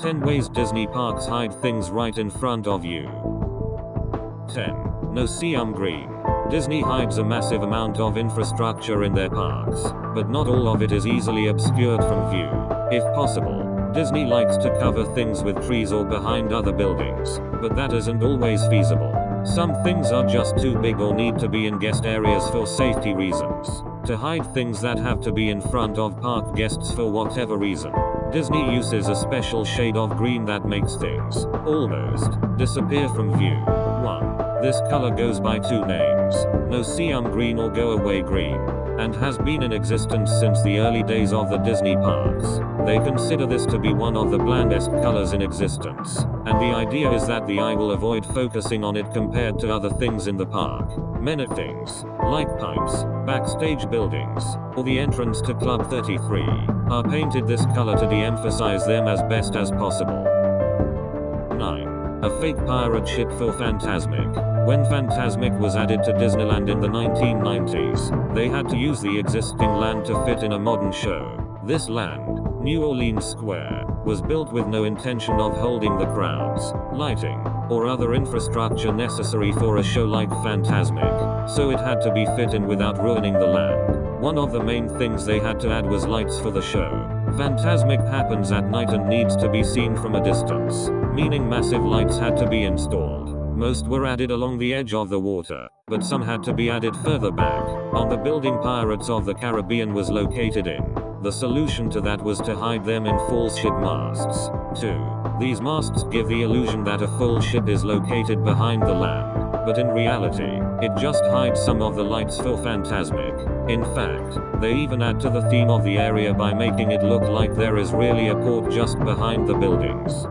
10 ways Disney parks hide things right in front of you. 10. No Siam Green. Disney hides a massive amount of infrastructure in their parks, but not all of it is easily obscured from view. If possible, Disney likes to cover things with trees or behind other buildings, but that isn't always feasible. Some things are just too big or need to be in guest areas for safety reasons. To hide things that have to be in front of park guests for whatever reason, Disney uses a special shade of green that makes things almost disappear from view. 1. This color goes by two names, No Siam Green or Go Away Green, and has been in existence since the early days of the Disney parks. They consider this to be one of the blandest colors in existence, and the idea is that the eye will avoid focusing on it compared to other things in the park. Many things, like pipes, backstage buildings, or the entrance to Club 33, are painted this color to de-emphasize them as best as possible. 9. A fake pirate ship for Fantasmic. When Fantasmic was added to Disneyland in the 1990s, they had to use the existing land to fit in a modern show. This land, New Orleans Square, was built with no intention of holding the crowds, lighting, or other infrastructure necessary for a show like Fantasmic, so it had to be fit in without ruining the land. One of the main things they had to add was lights for the show. Fantasmic happens at night and needs to be seen from a distance, meaning massive lights had to be installed. Most were added along the edge of the water, but some had to be added further back, on the building Pirates of the Caribbean was located in. The solution to that was to hide them in false ship masts. 2. These masts give the illusion that a full ship is located behind the land, but in reality, it just hides some of the lights for Fantasmic. In fact, they even add to the theme of the area by making it look like there is really a port just behind the buildings.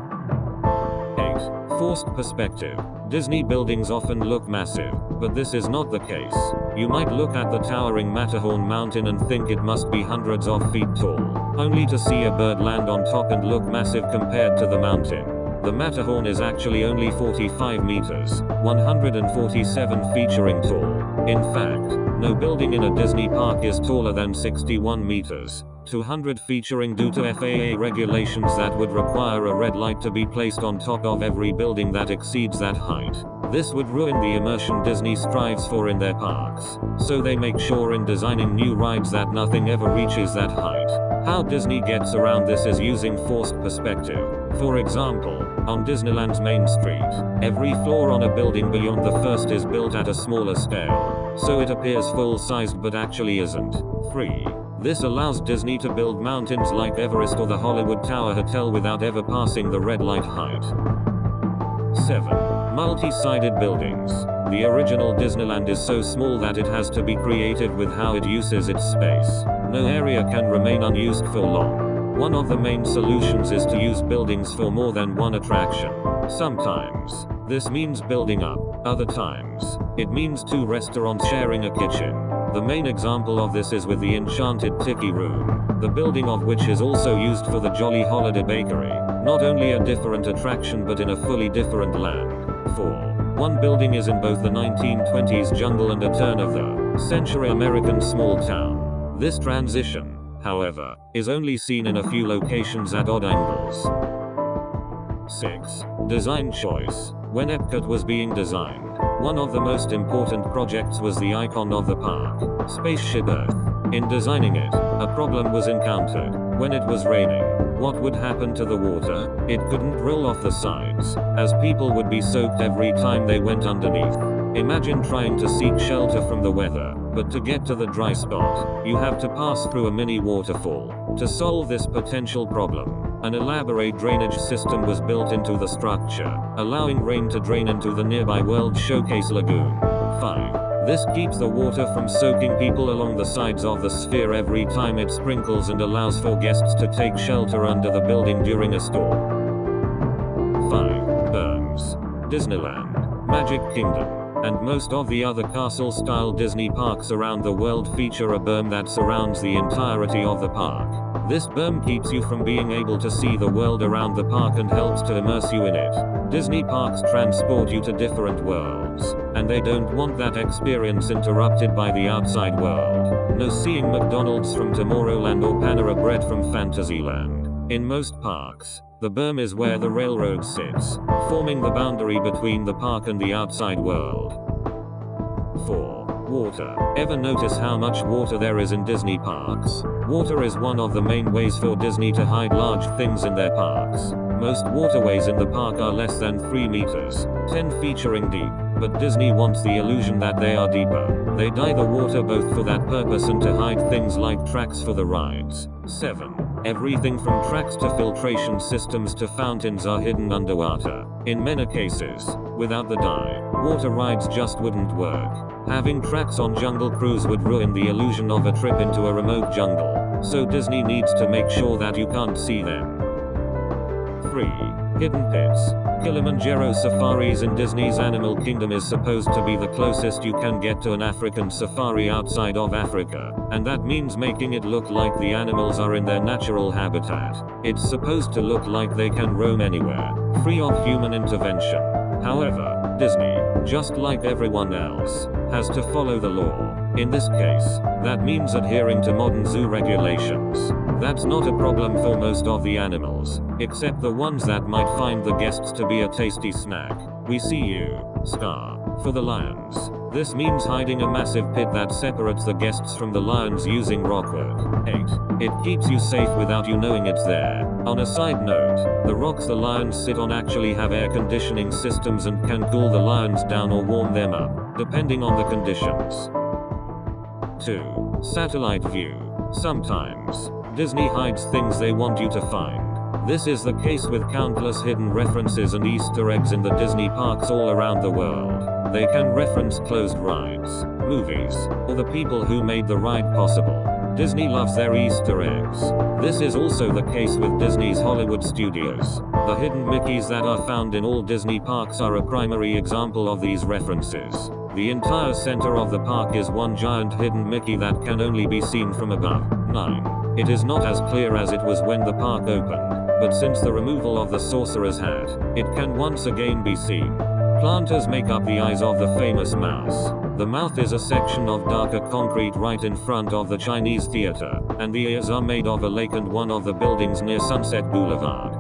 8. Forced perspective. Disney buildings often look massive, but this is not the case. You might look at the towering Matterhorn mountain and think it must be hundreds of feet tall, only to see a bird land on top and look massive compared to the mountain. The Matterhorn is actually only 45 meters, 147 featuring tall. In fact, no building in a Disney park is taller than 61 meters, 200 featuring due to FAA regulations that would require a red light to be placed on top of every building that exceeds that height. This would ruin the immersion Disney strives for in their parks, so they make sure in designing new rides that nothing ever reaches that height. How Disney gets around this is using forced perspective. For example, on Disneyland's Main Street, every floor on a building beyond the first is built at a smaller scale, so it appears full-sized but actually isn't. 3. This allows Disney to build mountains like Everest or the Hollywood Tower Hotel without ever passing the red light height. 7. Multi-sided buildings. The original Disneyland is so small that it has to be creative with how it uses its space. No area can remain unused for long. One of the main solutions is to use buildings for more than one attraction. Sometimes, this means building up. Other times, it means two restaurants sharing a kitchen. The main example of this is with the Enchanted Tiki Room, the building of which is also used for the Jolly Holiday Bakery, not only a different attraction but in a fully different land. 4. One building is in both the 1920s jungle and a turn-of-the-century American small town. This transition, however, is only seen in a few locations at odd angles. 6. Design choice. When Epcot was being designed, one of the most important projects was the icon of the park, Spaceship Earth. In designing it, a problem was encountered. When it was raining, what would happen to the water? It couldn't roll off the sides, as people would be soaked every time they went underneath. Imagine trying to seek shelter from the weather, but to get to the dry spot, you have to pass through a mini waterfall. To solve this potential problem, an elaborate drainage system was built into the structure, allowing rain to drain into the nearby World Showcase Lagoon. 5. This keeps the water from soaking people along the sides of the sphere every time it sprinkles and allows for guests to take shelter under the building during a storm. 5. Berms. Disneyland, Magic Kingdom, and most of the other castle-style Disney parks around the world feature a berm that surrounds the entirety of the park. This berm keeps you from being able to see the world around the park and helps to immerse you in it. Disney parks transport you to different worlds, and they don't want that experience interrupted by the outside world. No seeing McDonald's from Tomorrowland or Panera Bread from Fantasyland. In most parks, the berm is where the railroad sits, forming the boundary between the park and the outside world. 4. Water. Ever notice how much water there is in Disney parks? Water is one of the main ways for Disney to hide large things in their parks. Most waterways in the park are less than 3 meters, 10 featuring deep, but Disney wants the illusion that they are deeper. They dye the water both for that purpose and to hide things like tracks for the rides. 7. Everything from tracks to filtration systems to fountains are hidden underwater. In many cases, without the dye, water rides just wouldn't work. Having tracks on Jungle Cruise would ruin the illusion of a trip into a remote jungle, so Disney needs to make sure that you can't see them. 3. Hidden pits. Kilimanjaro safaris in Disney's Animal Kingdom is supposed to be the closest you can get to an African safari outside of Africa, and that means making it look like the animals are in their natural habitat. It's supposed to look like they can roam anywhere, free of human intervention. However, Disney, just like everyone else, has to follow the law. In this case, that means adhering to modern zoo regulations. That's not a problem for most of the animals, except the ones that might find the guests to be a tasty snack. We see you, Scar. For the lions, this means hiding a massive pit that separates the guests from the lions using rockwork. 8. It keeps you safe without you knowing it's there. On a side note, the rocks the lions sit on actually have air conditioning systems and can cool the lions down or warm them up, depending on the conditions. 2. Satellite view. Sometimes, Disney hides things they want you to find. This is the case with countless hidden references and Easter eggs in the Disney parks all around the world. They can reference closed rides, movies, or the people who made the ride possible. Disney loves their Easter eggs. This is also the case with Disney's Hollywood Studios. The hidden Mickeys that are found in all Disney parks are a primary example of these references. The entire center of the park is one giant hidden Mickey that can only be seen from above. 9. It is not as clear as it was when the park opened, but since the removal of the sorcerer's hat, it can once again be seen. Planters make up the eyes of the famous mouse. The mouth is a section of darker concrete right in front of the Chinese theater, and the ears are made of a lake and one of the buildings near Sunset Boulevard.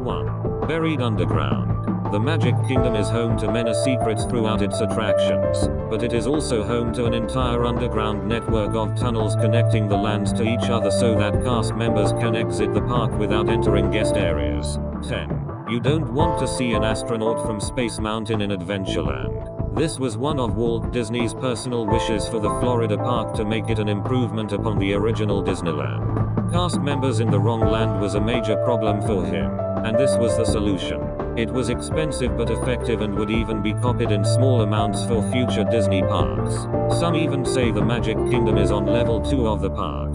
1. Buried underground. The Magic Kingdom is home to many secrets throughout its attractions, but it is also home to an entire underground network of tunnels connecting the lands to each other so that cast members can exit the park without entering guest areas. 10. You don't want to see an astronaut from Space Mountain in Adventureland. This was one of Walt Disney's personal wishes for the Florida park to make it an improvement upon the original Disneyland. Cast members in the wrong land was a major problem for him, and this was the solution. It was expensive but effective and would even be copied in small amounts for future Disney parks. Some even say the Magic Kingdom is on level 2 of the park.